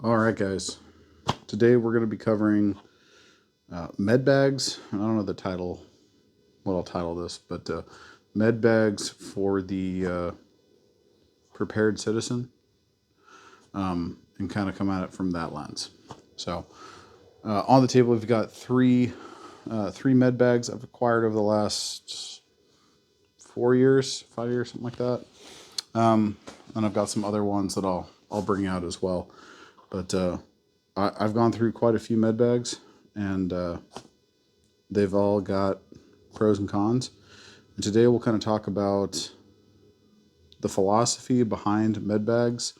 All right, guys. Today we're going to be covering med bags. I don't know the title, what I'll title this, but med bags for the prepared citizen, and kind of come at it from that lens. So on the table, we've got three med bags I've acquired over the last 4 years, 5 years, something like that. And I've got some other ones that I'll bring out as well. But I've gone through quite a few med bags, and they've all got pros and cons. And today we'll kind of talk about the philosophy behind med bags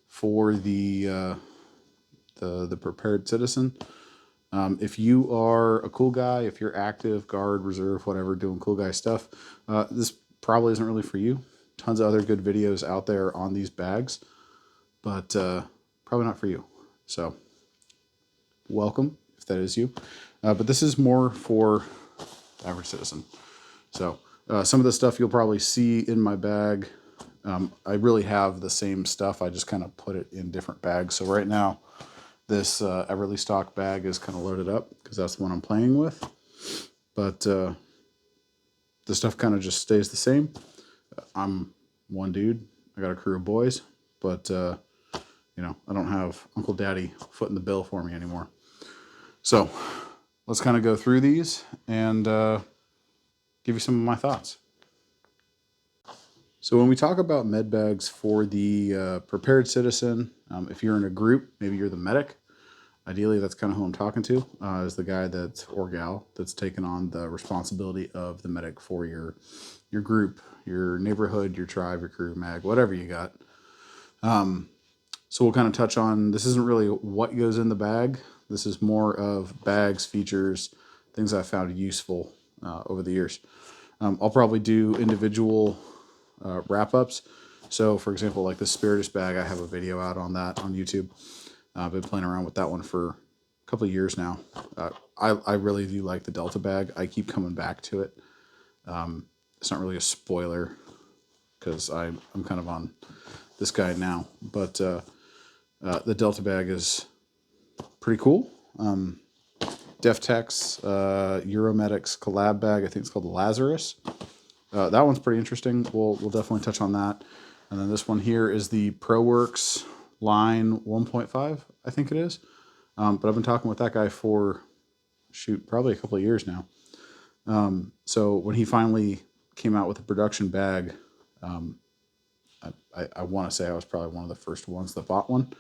for the prepared citizen. If you are a cool guy, if you're active, guard, reserve, whatever, doing cool guy stuff, this probably isn't really for you. Tons of other good videos out there on these bags, but probably not for you. So welcome, if that is you. But this is more for the average citizen. So some of the stuff you'll probably see in my bag, I really have the same stuff. I just kind of put it in different bags. So right now, this Everly stock bag is kind of loaded up because that's the one I'm playing with. But the stuff kind of just stays the same. I'm one dude. I got a crew of boys, but I don't have Uncle Daddy footing the bill for me anymore. So let's kind of go through these and give you some of my thoughts. So when we talk about med bags for the prepared citizen, if you're in a group, maybe you're the medic. Ideally, that's kind of who I'm talking to, is the guy or gal that's taken on the responsibility of the medic for your group, your neighborhood, your tribe, your crew, mag, whatever you got. So we'll kind of touch on, this isn't really what goes in the bag. This is more of bags, features, things I've found useful over the years. I'll probably do individual wrap-ups. So for example, like the Spiritus bag, I have a video out on that on YouTube. I've been playing around with that one for a couple of years now. I really do like the Delta bag. I keep coming back to it. It's not really a spoiler because I'm kind of on this guy now, but the Delta bag is pretty cool. DefTex Euromedics collab bag, I think it's called the Lazarus. That one's pretty interesting. We'll definitely touch on that. And then this one here is the ProWorks Line 1.5, I think it is. But I've been talking with that guy for, probably a couple of years now. So when he finally came out with the production bag, I want to say I was probably one of the first ones that bought one.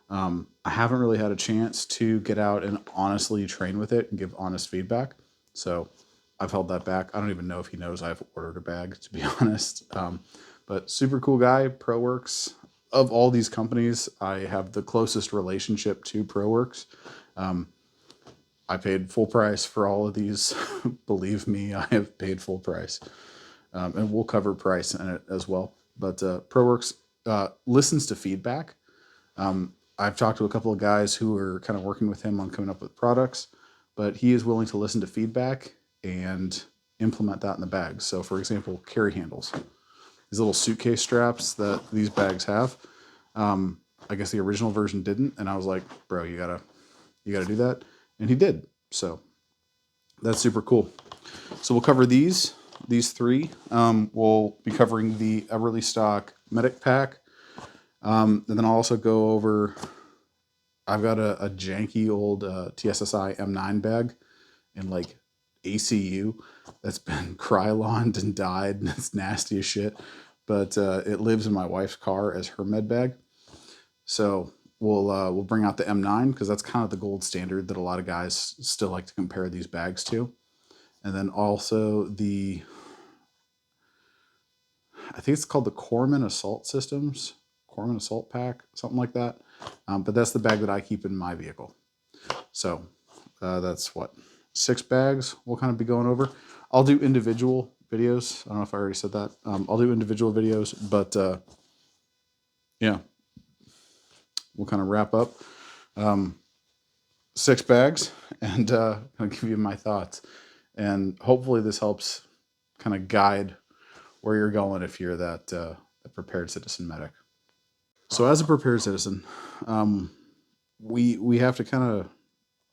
I haven't really had a chance to get out and honestly train with it and give honest feedback. So I've held that back. I don't even know if he knows I've ordered a bag, to be honest. But super cool guy, ProWorks. Of all these companies, I have the closest relationship to ProWorks. I paid full price for all of these. Believe me, I have paid full price. And we'll cover price in it as well. But ProWorks listens to feedback. I've talked to a couple of guys who are kind of working with him on coming up with products, but he is willing to listen to feedback and implement that in the bags. So for example, carry handles. These little suitcase straps that these bags have. I guess the original version didn't, and I was like, bro, you gotta do that. And he did. So that's super cool. So we'll cover these three. We'll be covering the Everly stock medic pack. And then I'll also go over, I've got a janky old TSSI M9 bag in like ACU that's been Kryloned and dyed, and it's nasty as shit. But it lives in my wife's car as her med bag. So we'll bring out the M9 because that's kind of the gold standard that a lot of guys still like to compare these bags to. And then also I think it's called the Corpsman Assault Systems, Corpsman Assault Pack, something like that. But that's the bag that I keep in my vehicle. So that's what, 6 bags we'll kind of be going over. I'll do individual videos. I don't know if I already said that. I'll do individual videos, but yeah, we'll kind of wrap up 6 bags and I'll give you my thoughts. And hopefully this helps kind of guide where you're going if you're that prepared citizen medic. So as a prepared citizen, we have to kind of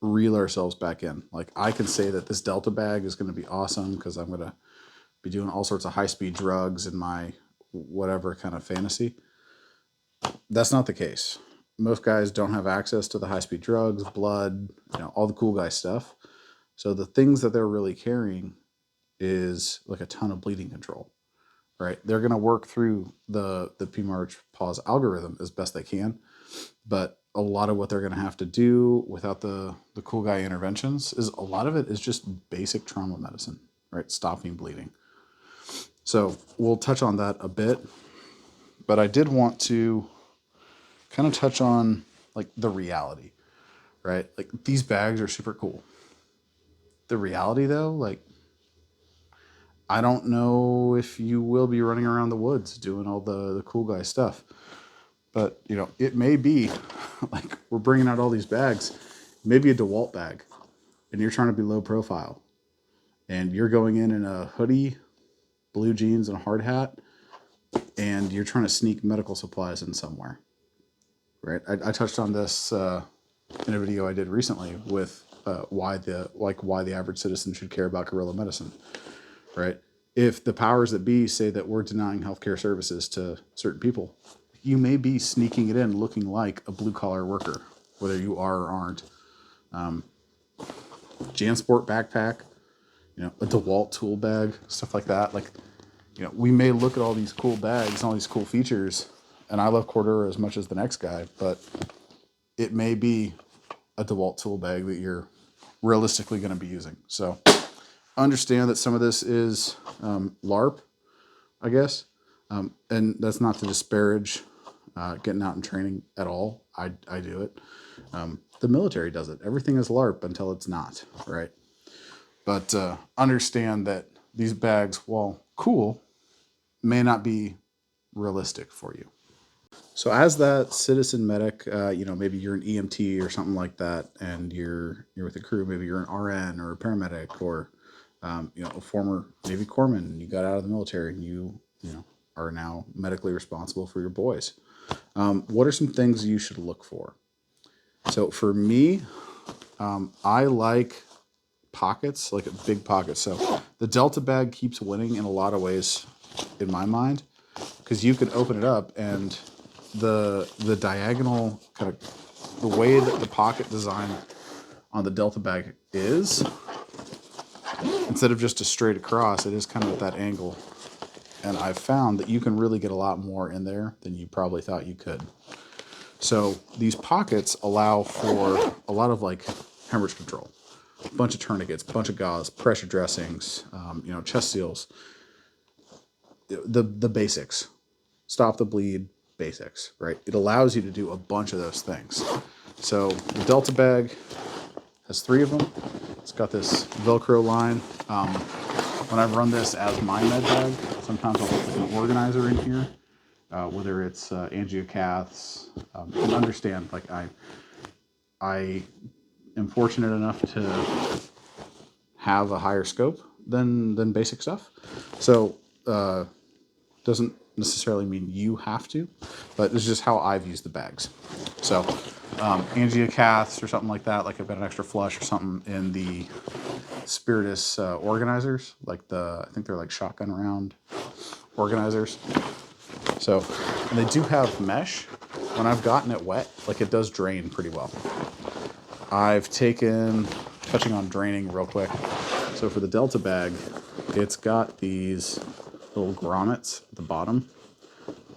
reel ourselves back in. Like, I can say that this Delta bag is going to be awesome because I'm going to be doing all sorts of high-speed drugs in my whatever kind of fantasy. That's not the case. Most guys don't have access to the high-speed drugs, blood, all the cool guy stuff. So the things that they're really carrying is like a ton of bleeding control, right? They're going to work through the PMARCH pause algorithm as best they can, but a lot of what they're going to have to do without the cool guy interventions is a lot of it is just basic trauma medicine, right? Stopping bleeding. So we'll touch on that a bit, but I did want to kind of touch on like the reality, right? Like, these bags are super cool. The reality though, like, I don't know if you will be running around the woods doing all the cool guy stuff, but it may be like, we're bringing out all these bags, maybe a DeWalt bag, and you're trying to be low profile, and you're going in a hoodie, blue jeans, and a hard hat, and you're trying to sneak medical supplies in somewhere, right? I touched on this in a video I did recently with why the average citizen should care about guerrilla medicine, right? If the powers that be say that we're denying healthcare services to certain people, you may be sneaking it in looking like a blue-collar worker, whether you are or aren't. JanSport backpack, a DeWalt tool bag, stuff like that. Like, we may look at all these cool bags and all these cool features, and I love Cordura as much as the next guy, but it may be a DeWalt tool bag that you're realistically going to be using. So understand that some of this is LARP, I guess, and that's not to disparage getting out and training at all. I do it. The military does it. Everything is LARP until it's not, right? But understand that these bags, while cool, may not be realistic for you. So as that citizen medic, maybe you're an EMT or something like that, and you're with a crew. Maybe you're an RN or a paramedic, or a former Navy corpsman, and you got out of the military, and you are now medically responsible for your boys. What are some things you should look for? So for me, I like pockets, like a big pocket. So the Delta bag keeps winning in a lot of ways in my mind, because you can open it up and the diagonal kind of the way that the pocket design on the Delta bag is, instead of just a straight across, it is kind of at that angle. And I've found that you can really get a lot more in there than you probably thought you could. So these pockets allow for a lot of like hemorrhage control, a bunch of tourniquets, a bunch of gauze, pressure dressings, chest seals, the basics, stop the bleed basics, right? It allows you to do a bunch of those things. So the Delta bag has 3 of them. It's got this Velcro line. When I run this as my med bag, sometimes I'll put an organizer in here, whether it's angiocaths. And understand, like, I am fortunate enough to have a higher scope than basic stuff. So doesn't necessarily mean you have to, but it's just how I've used the bags. So angiocaths or something like that, like I've got an extra flush or something in the Spiritus organizers, like I think they're like shotgun round organizers. So, and they do have mesh. When I've gotten it wet, like, it does drain pretty well. Touching on draining real quick. So for the Delta bag, it's got these little grommets at the bottom.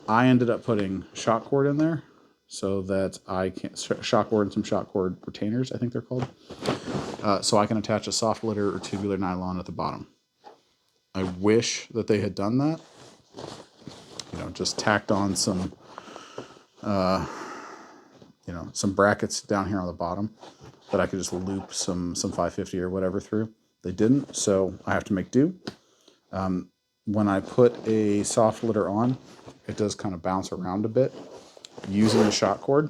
I ended up putting shock cord in there so that I can shock cord and some shock cord retainers, I think they're called. So I can attach a soft litter or tubular nylon at the bottom. I wish that they had done that. Just tacked on some brackets down here on the bottom that I could just loop some 550 or whatever through. They didn't, so I have to make do. When I put a soft litter on, it does kind of bounce around a bit using the shock cord,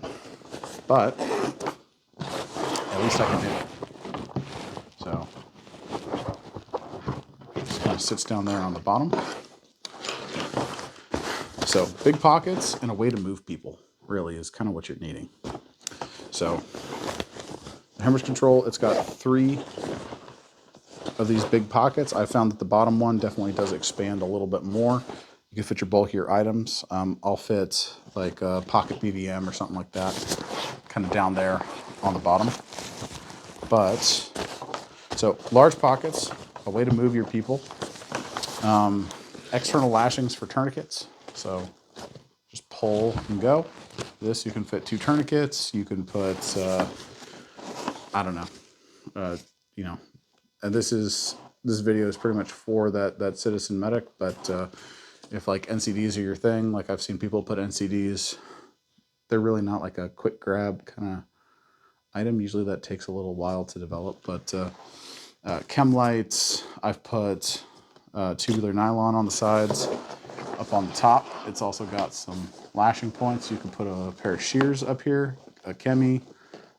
but at least I can do it. So it just kind of sits down there on the bottom. So big pockets and a way to move people really is kind of what you're needing. So the hemorrhage control, it's got 3 of these big pockets. I found that the bottom one definitely does expand a little bit more. You can fit your bulkier items. I'll fit like a pocket BVM or something like that, kind of down there on the bottom. But, so large pockets, a way to move your people. External lashings for tourniquets. So just pull and go. This, you can fit 2 tourniquets. You can put, I don't know, you know, and this video is pretty much for that citizen medic, but if like NCDs are your thing, like I've seen people put NCDs, they're really not like a quick grab kind of item. Usually that takes a little while to develop, but chem lights, I've put tubular nylon on the sides. Up on the top, it's also got some lashing points. You can put a pair of shears up here, a chemi, you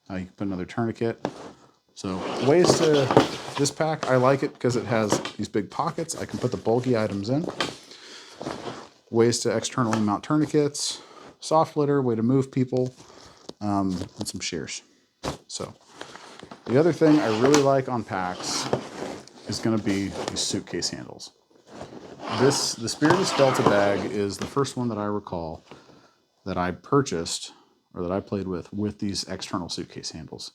can put another tourniquet. So ways to, this pack, I like it because it has these big pockets. I can put the bulky items in. Ways to externally mount tourniquets, soft litter, way to move people, and some shears. So the other thing I really like on packs is going to be these suitcase handles. The Spiritus Delta bag is the first one that I recall that I purchased or that I played with these external suitcase handles.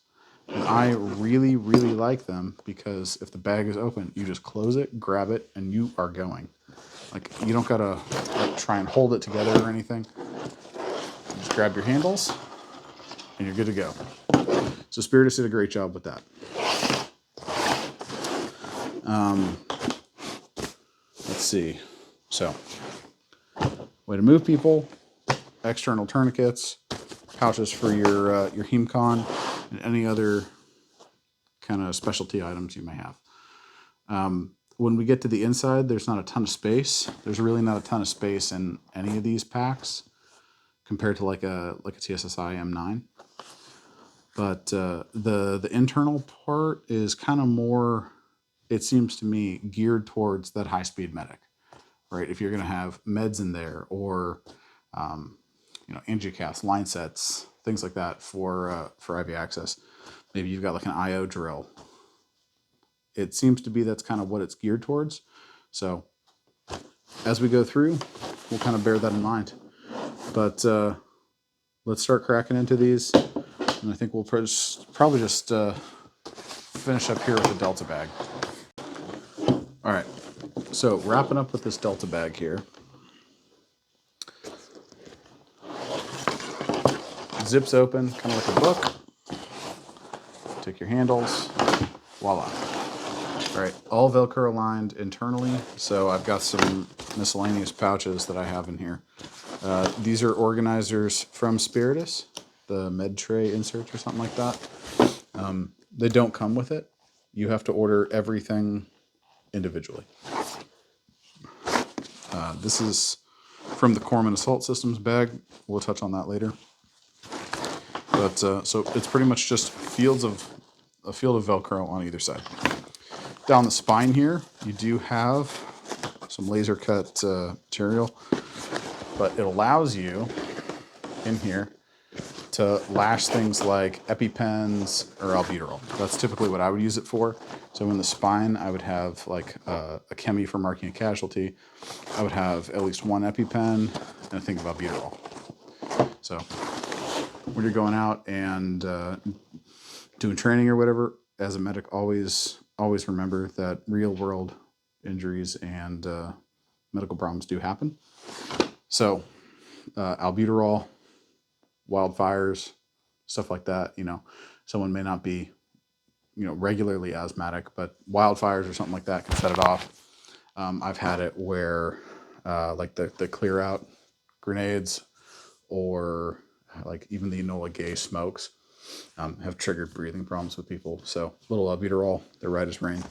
And I really, really like them because if the bag is open, you just close it, grab it, and you are going. Like, you don't gotta like, try and hold it together or anything. You just grab your handles, and you're good to go. So Spiritus did a great job with that. Let's see. So, way to move people, external tourniquets, pouches for your HEMCON, and any other kind of specialty items you may have. When we get to the inside, there's not a ton of space. There's really not a ton of space in any of these packs compared to like a TSSI M9. But the internal part is kind of more, it seems to me, geared towards that high-speed medic, right? If you're going to have meds in there or you know, angiocaths, line sets, things like that for IV access. Maybe you've got like an IO drill. It seems to be that's kind of what it's geared towards. So as we go through, we'll kind of bear that in mind. But let's start cracking into these. And I think we'll probably just finish up here with the Delta bag. All right, so wrapping up with this Delta bag here. Zips open, kind of like a book. Take your handles, voila. All right, all Velcro lined internally. So I've got some miscellaneous pouches that I have in here. These are organizers from Spiritus, the med tray inserts or something like that. They don't come with it. You have to order everything individually. This is from the Corpsman Assault Systems bag. We'll touch on that later. But so it's pretty much just a field of Velcro on either side. Down the spine here, you do have some laser cut material, but it allows you in here to lash things like EpiPens or albuterol. That's typically what I would use it for. So in the spine, I would have like a chemi for marking a casualty. I would have at least one EpiPen and a thing of albuterol. So when you're going out and doing training or whatever, as a medic, always remember that real world injuries and medical problems do happen. So albuterol, wildfires, stuff like that, you know, someone may not be, you know, regularly asthmatic, but wildfires or something like that can set it off. I've had it where like the clear out grenades or like even the Enola Gay smokes have triggered breathing problems with people. So little albuterol, they're right as rain.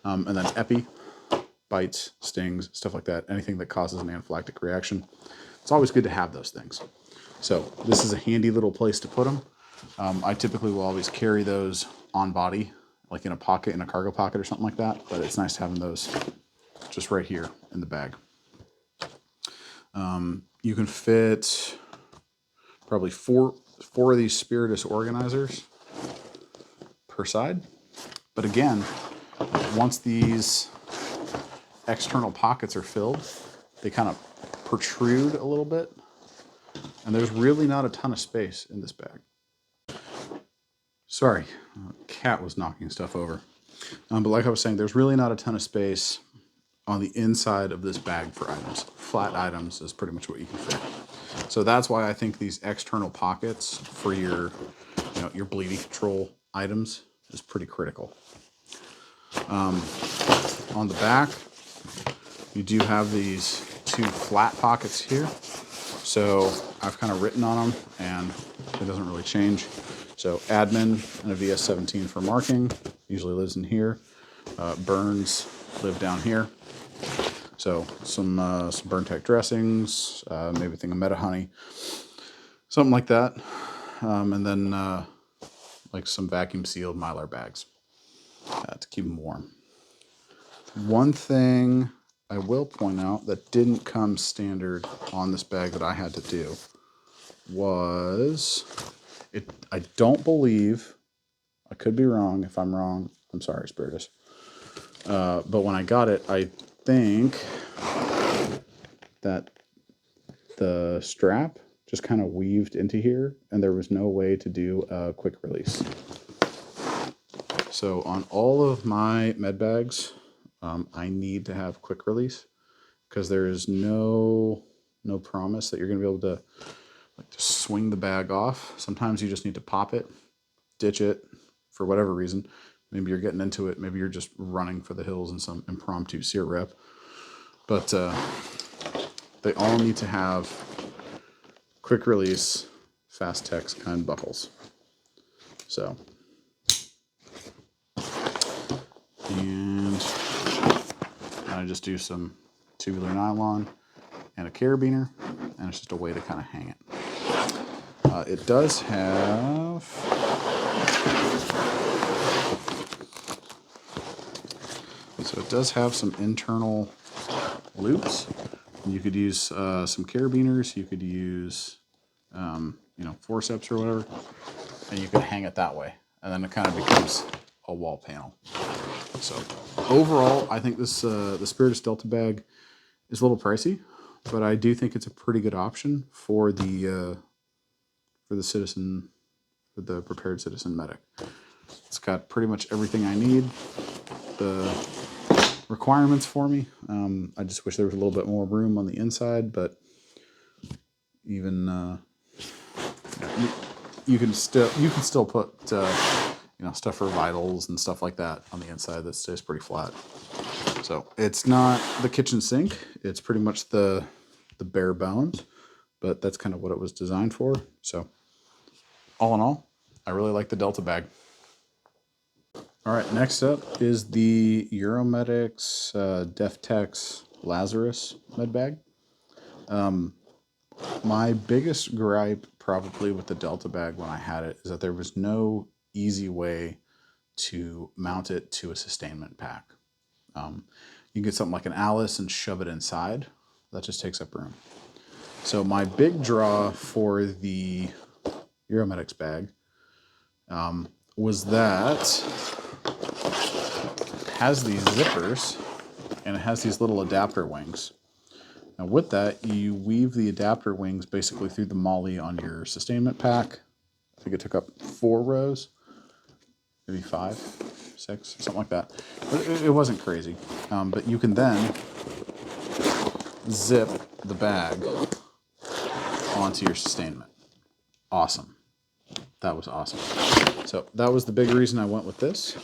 And then epi, bites, stings, stuff like that, anything that causes an anaphylactic reaction. It's always good to have those things. So this is a handy little place to put them. I typically will always carry those on body, like in a pocket, in a cargo pocket or something like that, but it's nice having those just right here in the bag. You can fit probably four 4 of these Spiritus organizers per side. But again, once these external pockets are filled, they kind of protrude a little bit, and there's really not a ton of space in this bag. Sorry, cat was knocking stuff over. But like I was saying, there's really not a ton of space on the inside of this bag for items. Flat items is pretty much what you can fit. So that's why I think these external pockets for your, your bleeding control items is pretty critical. On the back, you do have these 2 flat pockets here. So I've kind of written on them, and it doesn't really change. So admin and a VS17 for marking, usually lives in here. Burns live down here. So some burn tech dressings, maybe a thing of Meta Honey, something like that. And then like some vacuum sealed Mylar bags to keep them warm. One thing I will point out that didn't come standard on this bag that I had to do was I don't believe, I could be wrong. If I'm wrong, I'm sorry, Spiritus. But when I got it, I think that the strap just kind of weaved into here, and there was no way to do a quick release. So on all of my med bags, I need to have quick release, because there is no promise that you're going to be able to just swing the bag off. Sometimes you just need to pop it, ditch it for whatever reason. Maybe you're getting into it. Maybe you're just running for the hills in some impromptu sear rep. But they all need to have quick release, fast tex kind buckles. So, and I just do some tubular nylon and a carabiner, and it's just a way to kind of hang it. It does have some internal loops. You could use some carabiners. You could use forceps or whatever, and you could hang it that way, and then it kind of becomes a wall panel. So overall, I think this the Spiritus Delta bag is a little pricey, but I do think it's a pretty good option for the citizen, for the prepared citizen medic. It's got pretty much everything I need. The requirements for me. I just wish there was a little bit more room on the inside, but even you can still put stuff for vitals and stuff like that on the inside that stays pretty flat. So it's not the kitchen sink. It's pretty much the bare bones, but that's kind of what it was designed for. So all in all, I really like the Delta bag. All right, next up is the Euromedics DefTex Lazarus med bag. My biggest gripe probably with the Delta bag when I had it is that there was no easy way to mount it to a sustainment pack. You can get something like an Alice and shove it inside. That just takes up room. So my big draw for the Euromedics bag was that it has these zippers and it has these little adapter wings. Now with that, you weave the adapter wings basically through the MOLLE on your sustainment pack. I think it took up 4 rows, maybe 5, 6, something like that. But it wasn't crazy. But you can then zip the bag onto your sustainment. Awesome. That was awesome. So that was the big reason I went with this.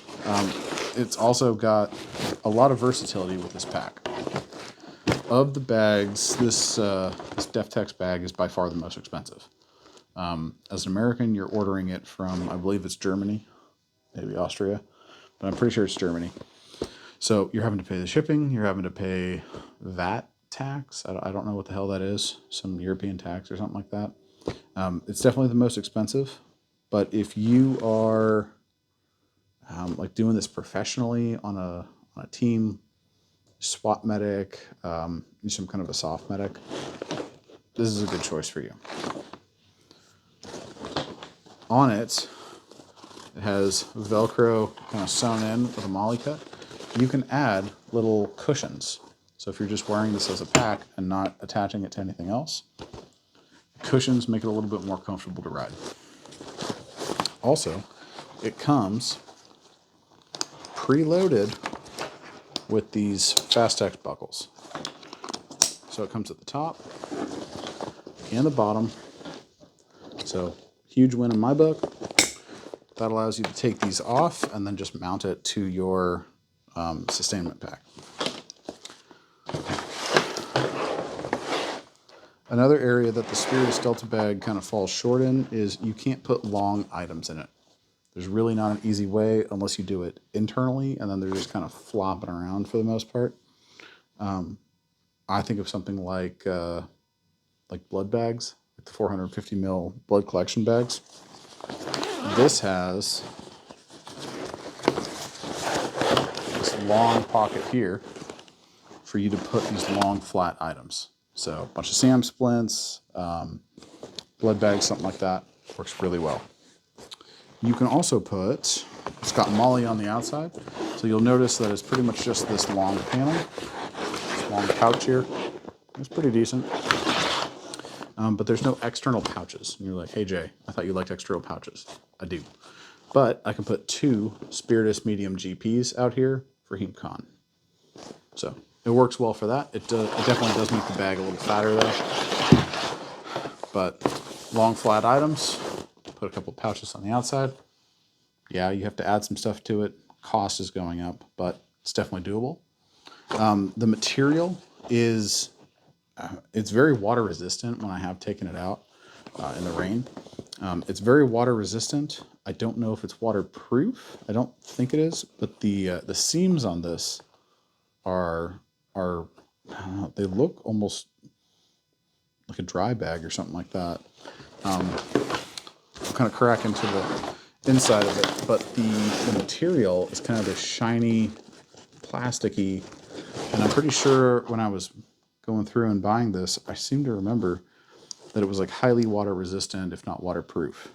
It's also got a lot of versatility with this pack. Of the bags, this DefTex bag is by far the most expensive. As an American, you're ordering it from, I believe it's Germany, maybe Austria, but I'm pretty sure it's Germany. So you're having to pay the shipping, you're having to pay VAT tax. I don't know what the hell that is, some European tax or something like that. It's definitely the most expensive, but if you are like doing this professionally on a team, SWAT medic, some kind of a soft medic, this is a good choice for you. On it, it has Velcro kind of sewn in with a molly cut. You can add little cushions. So if you're just wearing this as a pack and not attaching it to anything else, cushions make it a little bit more comfortable to ride. Also, it comes preloaded with these FastTex buckles. So it comes at the top and the bottom. So huge win in my book. That allows you to take these off and then just mount it to your sustainment pack. Another area that the Spiritus Delta bag kind of falls short in is you can't put long items in it. There's really not an easy way unless you do it internally, and then they're just kind of flopping around for the most part. I think of something like blood bags, like the 450 ml blood collection bags. This has this long pocket here for you to put these long flat items. So a bunch of SAM splints, blood bags, something like that. Works really well. You can also put, it's got molly on the outside, so you'll notice that it's pretty much just this long panel, this long pouch here. It's pretty decent. But there's no external pouches. And you're like, hey Jay, I thought you liked external pouches. I do. But I can put 2 Spiritus medium GPs out here for HeapCon. So it works well for that. It definitely does make the bag a little fatter though. But long flat items, put a couple pouches on the outside. Yeah, you have to add some stuff to it. Cost is going up, but it's definitely doable. The material is, it's very water resistant when I have taken it out in the rain. It's very water resistant. I don't know if it's waterproof. I don't think it is, but the seams on this are I don't know, they look almost like a dry bag or something like that. I'll kind of crack into the inside of it, but the material is kind of this shiny, plasticky, and I'm pretty sure when I was going through and buying this, I seem to remember that it was like highly water resistant, if not waterproof.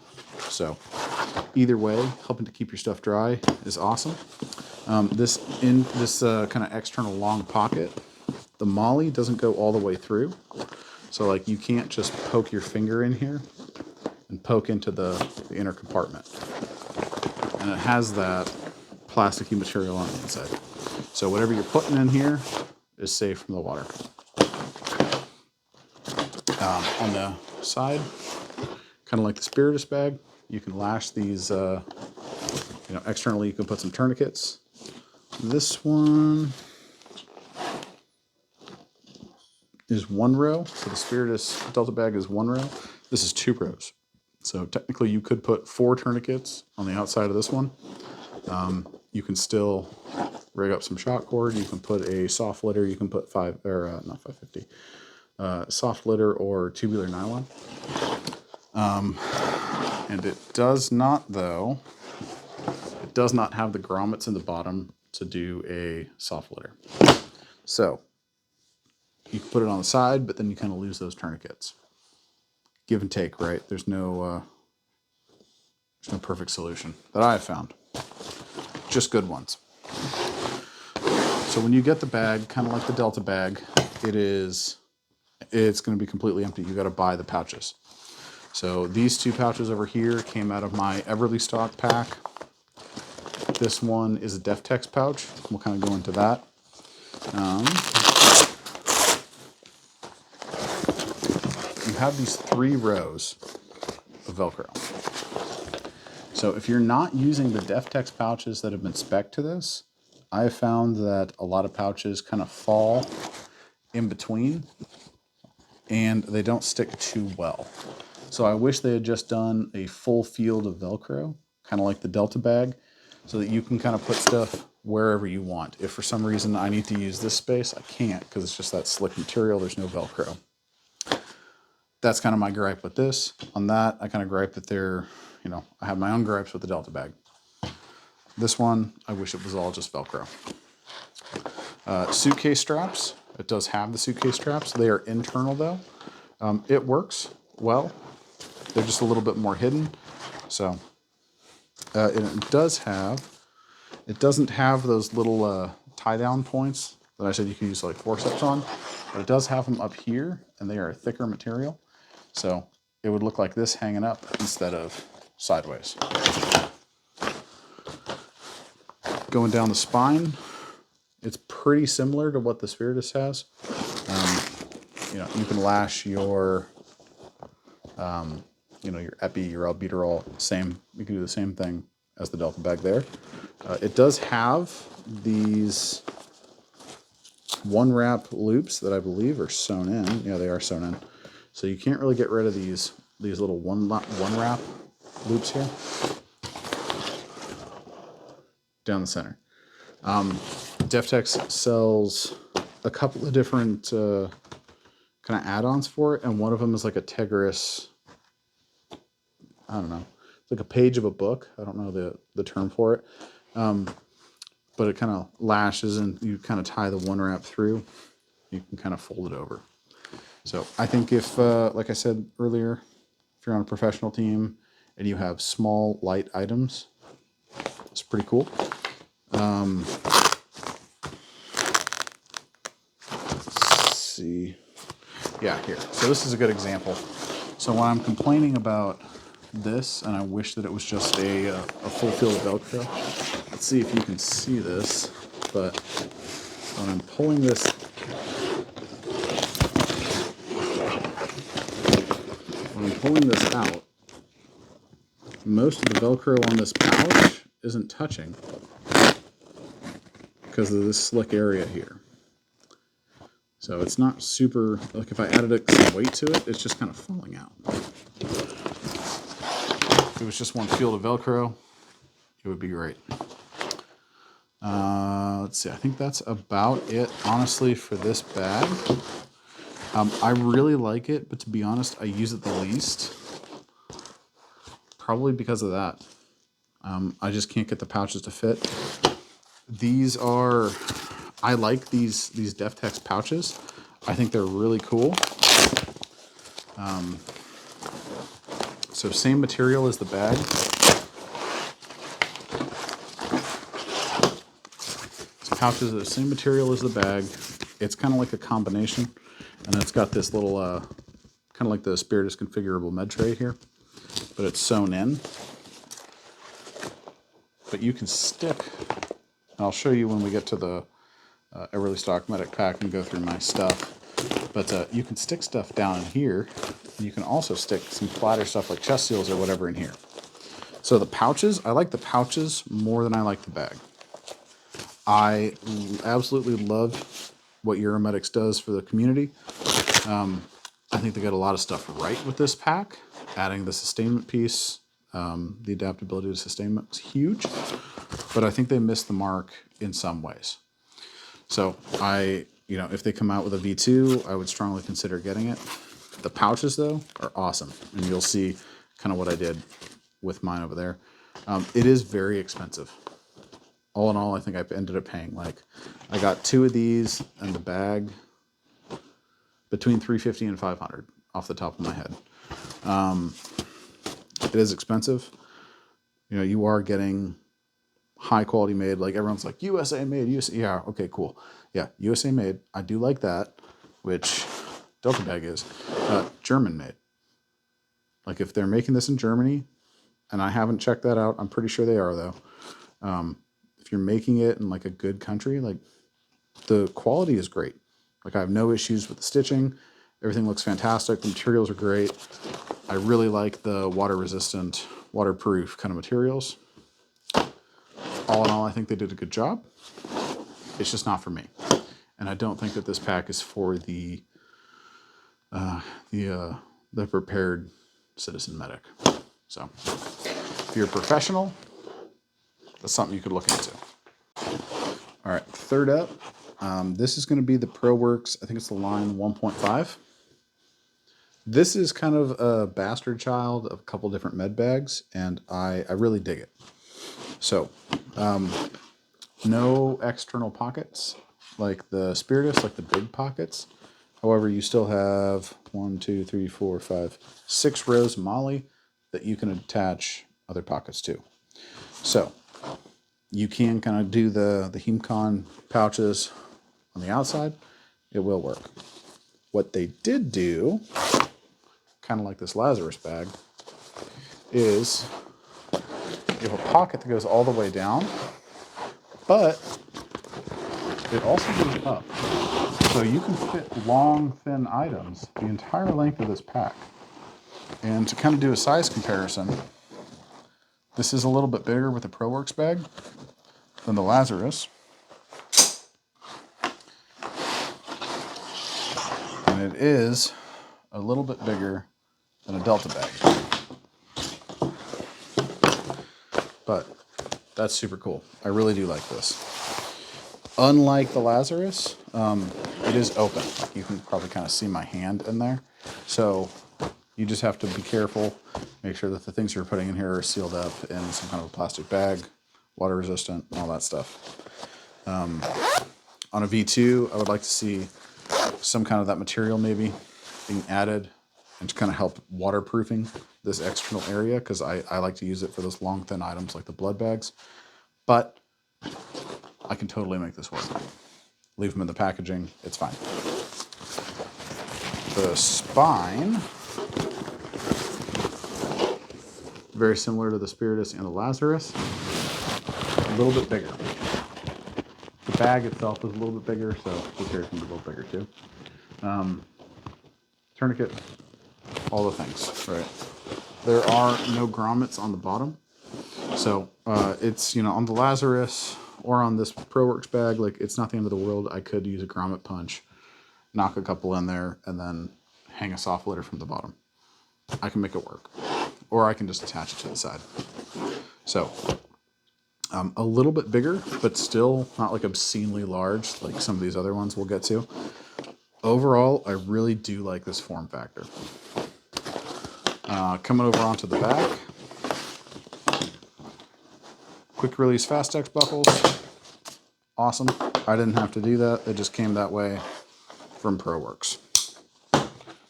So either way, helping to keep your stuff dry is awesome. This kind of external long pocket, the molly doesn't go all the way through. So like you can't just poke your finger in here and poke into the inner compartment. And it has that plasticky material on the inside. So whatever you're putting in here is safe from the water. On the side, kind of like the Spiritus bag, you can lash these, externally you can put some tourniquets. This one is 1 row. So the Spiritus Delta bag is 1 row. This is 2 rows. So technically you could put 4 tourniquets on the outside of this one. You can still rig up some shock cord. You can put a soft litter. You can put not 550, soft litter or tubular nylon. And it does not, though, it does not have the grommets in the bottom to do a soft litter. So you can put it on the side, but then you kind of lose those tourniquets. Give and take, right? There's no perfect solution that I have found. Just good ones. So when you get the bag, kind of like the Delta bag, it's going to be completely empty. You got to buy the pouches. So these 2 pouches over here came out of my Everly stock pack. This one is a DefTex pouch. We'll kind of go into that. You have these 3 rows of Velcro. So if you're not using the DefTex pouches that have been spec'd to this, I have found that a lot of pouches kind of fall in between and they don't stick too well. So I wish they had just done a full field of Velcro, kind of like the Delta bag, so that you can kind of put stuff wherever you want. If for some reason I need to use this space, I can't because it's just that slick material. There's no Velcro. That's kind of my gripe with this. On that, I kind of gripe that I have my own gripes with the Delta bag. This one, I wish it was all just Velcro. Suitcase straps. It does have the suitcase straps. They are internal though. It works well. They're just a little bit more hidden. So and it doesn't have those little tie down points that I said you can use like forceps on, but it does have them up here, and they are a thicker material. So it would look like this hanging up instead of sideways. Going down the spine, it's pretty similar to what the Spiritus has. You can lash your, your epi, your albuterol, same. You can do the same thing as the Delta bag there. It does have these one wrap loops that I believe are sewn in. Yeah, they are sewn in. So you can't really get rid of these little one wrap loops here down the center. DefTex sells a couple of different kind of add-ons for it, and one of them is like a Tigris. I don't know. It's like a page of a book. I don't know the term for it, but it kind of lashes, and you kind of tie the one wrap through. You can kind of fold it over. So I think if, like I said earlier, if you're on a professional team and you have small, light items, it's pretty cool. Let's see. Yeah, here. So this is a good example. So when I'm complaining about this, and I wish that it was just a full field of Velcro. Let's see if you can see this, but when I'm pulling this, out, most of the Velcro on this pouch isn't touching because of this slick area here. So it's not super, like if I added some weight to it, it's just kind of falling out. If it was just one field of Velcro, it would be great. Let's see, I think that's about it, honestly, for this bag. I really like it, but to be honest, I use it the least. Probably because of that. I just can't get the pouches to fit. I like these DefTex pouches. I think they're really cool. So same material as the bag. These pouches are the same material as the bag. It's kind of like a combination. And it's got this little, kind of like the Spiritus configurable med tray here, but it's sewn in. But you can stick, and I'll show you when we get to the Everly Stock Medic pack and go through my stuff. But you can stick stuff down in here. And you can also stick some flatter stuff like chest seals or whatever in here. So the pouches, I like the pouches more than I like the bag. I absolutely love what Euromedics does for the community. I think they got a lot of stuff right with this pack. Adding the sustainment piece, the adaptability to sustainment is huge, but I think they missed the mark in some ways. So if they come out with a V2, I would strongly consider getting it. The pouches though are awesome, and you'll see kind of what I did with mine over there. It is very expensive. All in all, I think I ended up paying I got 2 of these and the bag between $350 and $500 off the top of my head. It is expensive. You are getting high quality made. Like everyone's like USA made, USA. Yeah, okay, cool. Yeah, USA made. I do like that, which Delta bag is German made. Like if they're making this in Germany, and I haven't checked that out, I'm pretty sure they are though. If you're making it in like a good country, like the quality is great. Like I have no issues with the stitching. Everything looks fantastic. The materials are great. I really like the water resistant, waterproof kind of materials. All in all, I think they did a good job. It's just not for me. And I don't think that this pack is for the prepared citizen medic. So if you're a professional, that's something you could look into. All right, third up, this is going to be the ProWorks, I think it's the line 1.5. This is kind of a bastard child of a couple different med bags, and I really dig it. So, no external pockets like the Spiritus, like the big pockets. However, you still have 1, 2, 3, 4, 5, 6 rows of MOLLE that you can attach other pockets too. So you can kind of do the Hemcon pouches on the outside. It will work. What they did do, kind of like this Lazarus bag, is you have a pocket that goes all the way down, but it also goes up. So you can fit long, thin items the entire length of this pack. And to kind of do a size comparison, this is a little bit bigger with the ProWorks bag than the Lazarus. And it is a little bit bigger than a Delta bag. But that's super cool. I really do like this. Unlike the Lazarus, it is open. You can probably kind of see my hand in there. So you just have to be careful, make sure that the things you're putting in here are sealed up in some kind of a plastic bag, water resistant, all that stuff. On a V2, I would like to see some kind of that material maybe being added and to kind of help waterproofing this external area, because I like to use it for those long, thin items like the blood bags. But I can totally make this work. Leave them in the packaging, it's fine. The spine, very similar to the Spiritus and the Lazarus, a little bit bigger. The bag itself is a little bit bigger, so the carry can be a little bigger too. Tourniquet, all the things, right? There are no grommets on the bottom. So it's, you know, on the Lazarus or on this ProWorks bag, like, it's not the end of the world. I could use a grommet punch, knock a couple in there, and then hang a soft litter from the bottom. I can make it work. Or I can just attach it to the side. So a little bit bigger, but still not like obscenely large like some of these other ones we'll get to. Overall, I really do like this form factor. Coming over onto the back, quick release Fastex buckles. Awesome. I didn't have to do that. It just came that way from ProWorks.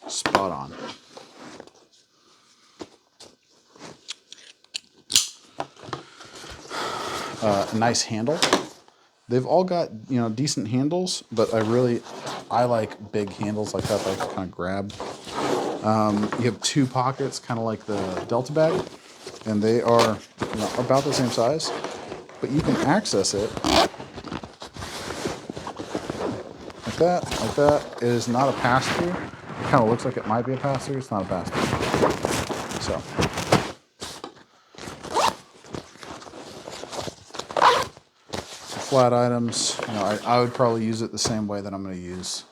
Spot on. A nice handle. They've all got, you know, decent handles, but I like big handles like that I can kind of grab. You have two pockets, kind of like the Delta bag, and they are, you know, about the same size, but you can access it like that, like that. It is not a pass-through. It kind of looks like it might be a pass-through. It's not a pass-through. So. Flat items, you know, I would probably use it the same way that I'm going to use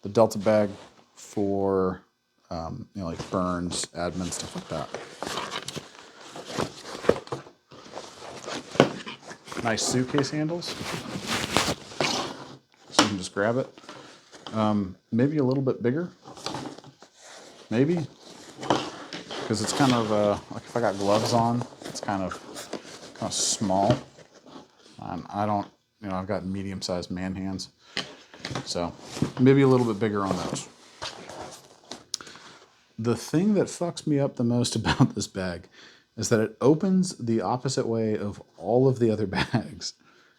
the Delta bag for, you know, like burns, admin, stuff like that. Nice suitcase handles, so you can just grab it. Maybe a little bit bigger, maybe, because it's kind of like if I got gloves on, it's kind of small. I don't, you know, I've got medium-sized man hands, so maybe a little bit bigger on those. The thing that fucks me up the most about this bag is that it opens the opposite way of all of the other bags.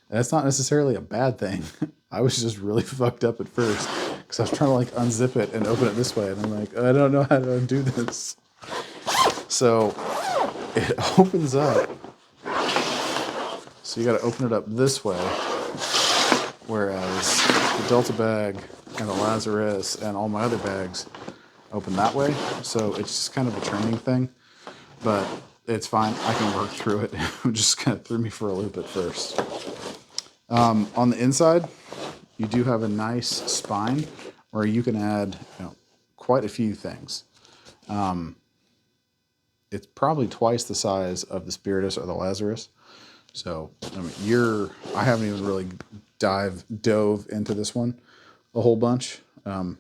That's not necessarily a bad thing. I was just really fucked up at first because I was trying to like unzip it and open it this way, and I'm like, I don't know how to do this. So it opens up. So you got to open it up this way, whereas the Delta bag and the Lazarus and all my other bags open that way. So it's just kind of a training thing, but it's fine. I can work through it. It just kind of threw me for a loop at first. On the inside, you do have a nice spine where you can add, you know, quite a few things. It's probably twice the size of the Spiritus or the Lazarus. So, I mean, I haven't even really dove into this one a whole bunch, and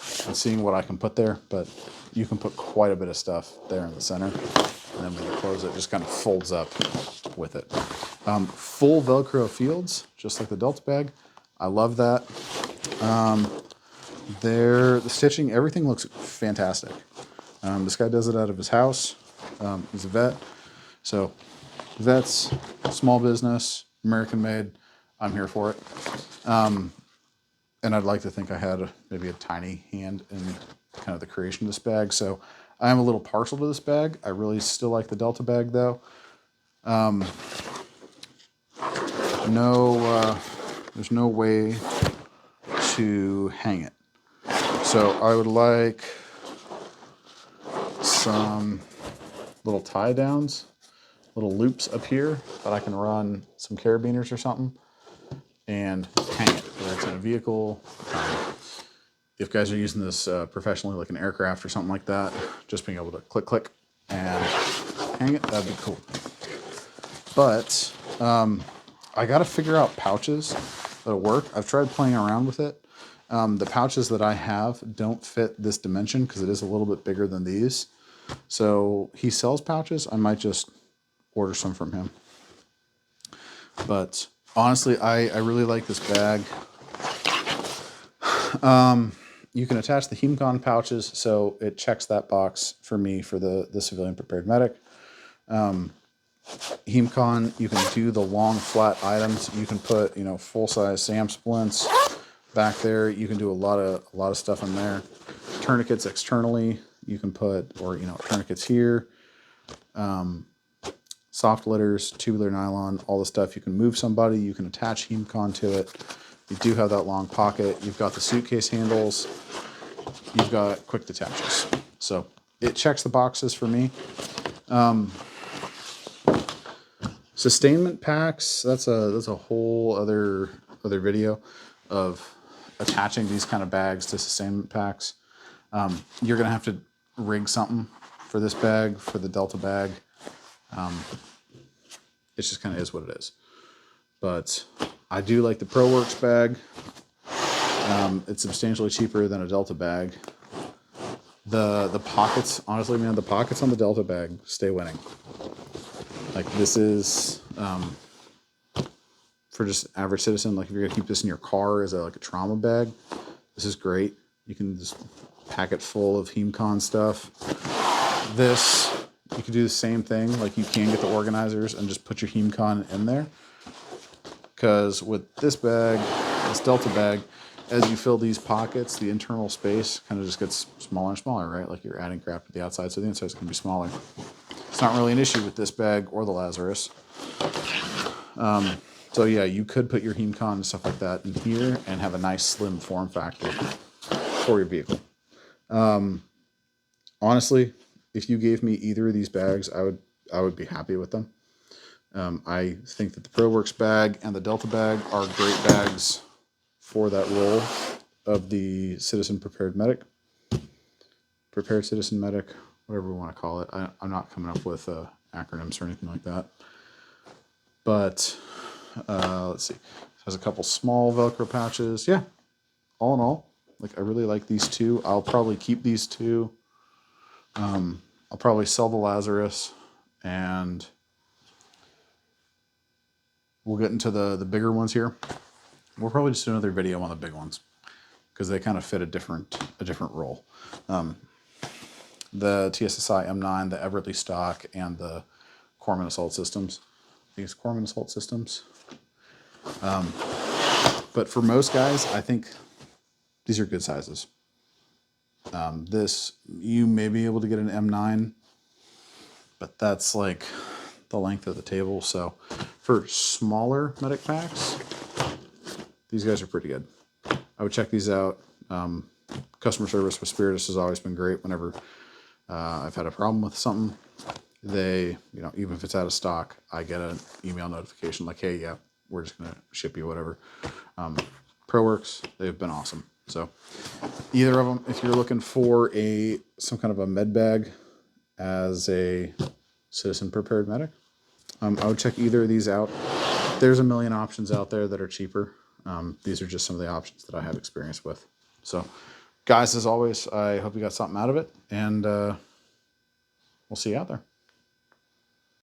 seeing what I can put there, but you can put quite a bit of stuff there in the center, and then when you close it, it just kind of folds up with it. Full Velcro fields, just like the Delta bag. I love that. The stitching, everything looks fantastic. This guy does it out of his house. He's a vet. So vets, small business, American made. I'm here for it. And I'd like to think I had maybe a tiny hand in kind of the creation of this bag. So I am a little partial to this bag. I really still like the Delta bag though. There's no way to hang it. So I would like some little tie downs, little loops up here that I can run some carabiners or something and hang it, whether it's in a vehicle. If guys are using this professionally, like an aircraft or something like that, just being able to click, click, and hang it, that'd be cool. But I got to figure out pouches that'll work. I've tried playing around with it. The pouches that I have don't fit this dimension because it is a little bit bigger than these. So he sells pouches. I might just order some from him. But honestly, I really like this bag. You can attach the HEMCON pouches, so it checks that box for me for the civilian prepared medic. HEMCON, you can do the long flat items. You can put, full-size SAM splints back there. You can do a lot of stuff in there. Tourniquets externally, you can put, or tourniquets here. Soft litters, tubular nylon, all the stuff. You can move somebody. You can attach HEMCON to it. You do have that long pocket. You've got the suitcase handles. You've got quick detaches. So it checks the boxes for me. Sustainment packs, that's a whole other video of attaching these kind of bags to sustainment packs. You're going to have to rig something for this bag, for the Delta bag. It just kind of is what it is. But I do like the ProWorks bag. It's substantially cheaper than a Delta bag. The pockets, honestly, man, the pockets on the Delta bag stay winning. Like this is, for just average citizen, like if you're gonna keep this in your car as like a trauma bag, this is great. You can just pack it full of HEMCON stuff. This, you can do the same thing. Like you can get the organizers and just put your HEMCON in there. Because with this bag, this Delta bag, as you fill these pockets, the internal space kind of just gets smaller and smaller, right? Like you're adding crap to the outside, so the inside's gonna be smaller. It's not really an issue with this bag or the Lazarus. So yeah, you could put your HEMCON and stuff like that in here and have a nice slim form factor for your vehicle. Honestly, if you gave me either of these bags, I would be happy with them. I think that the ProWorks bag and the Delta bag are great bags for that role of the citizen prepared medic, prepared citizen medic, whatever we want to call it. I'm not coming up with acronyms or anything like that. But let's see. It has a couple small Velcro pouches. Yeah, all in all, like I really like these two. I'll probably keep these two. I'll probably sell the Lazarus, and we'll get into the bigger ones here. We'll probably just do another video on the big ones because they kind of fit a different role. The TSSI M9, the Everly stock, and the Corpsman Assault Systems. I think it's Corpsman Assault Systems. But for most guys, I think these are good sizes. This, you may be able to get an M9, but that's like the length of the table. So for smaller medic packs, these guys are pretty good. I would check these out. Customer service with Spiritus has always been great. Whenever I've had a problem with something, they, even if it's out of stock, I get an email notification like, hey, yeah, we're just going to ship you whatever. ProWorks, they've been awesome. So either of them, if you're looking for some kind of a med bag as a citizen prepared medic, I would check either of these out. There's a million options out there that are cheaper. These are just some of the options that I have experience with. So guys, as always, I hope you got something out of it, and we'll see you out there.